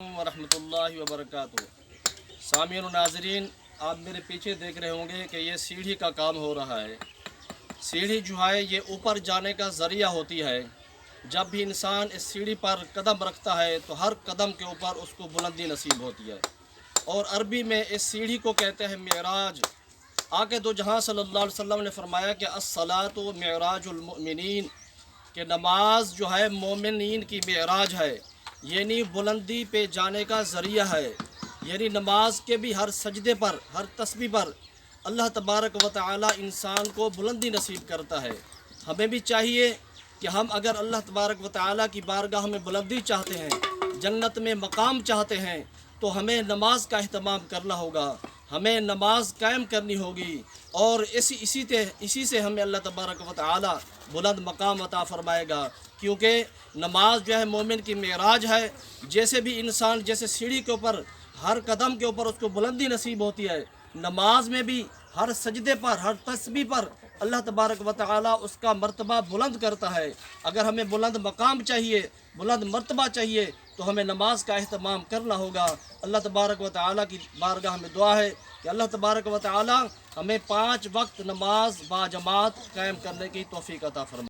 वरहमतुल्लाहि वबरकातुहू। सामीन और नाज़रीन, आप मेरे पीछे देख रहे होंगे कि ये सीढ़ी का काम हो रहा है। सीढ़ी जो है ये ऊपर जाने का ज़रिया होती है। जब भी इंसान इस सीढ़ी पर कदम रखता है तो हर कदम के ऊपर उसको बुलंदी नसीब होती है। और अरबी में इस सीढ़ी को कहते हैं मिराज। आके दो जहाँ सल्लल्लाहु अलैहि वसल्लम ने फरमाया कि अस्सलातु मिराजुल मुमिनीन, कि नमाज जो है मोमिनीन की मिराज है, यानी बुलंदी पे जाने का ज़रिया है। यानी नमाज के भी हर सजदे पर, हर तस्बीह पर अल्लाह तबारक व तआला इंसान को बुलंदी नसीब करता है। हमें भी चाहिए कि हम अगर अल्लाह तबारक व तआला की बारगाह में बुलंदी चाहते हैं, जन्नत में मकाम चाहते हैं, तो हमें नमाज का अहतमाम करना होगा, हमें नमाज कायम करनी होगी। और इसी से हमें अल्लाह तबारक व तआला बुलंद मकाम अता फरमाएगा। क्योंकि नमाज जो है मोमिन की मेराज है। जैसे भी इंसान जैसे सीढ़ी के ऊपर हर कदम के ऊपर उसको बुलंदी नसीब होती है, नमाज में भी हर सजदे पर, हर तस्बीह पर अल्लाह तबारक व तआला उसका मर्तबा बुलंद करता है। अगर हमें बुलंद मकाम चाहिए, बुलंद मर्तबा चाहिए, तो हमें नमाज का अहतमाम करना होगा। अल्लाह तबारक व तआला की बारगाह में दुआ है कि अल्लाह तबारक व तआला हमें 5 वक्त नमाज बाजमात कायम करने की तौफीक अता फरमाए।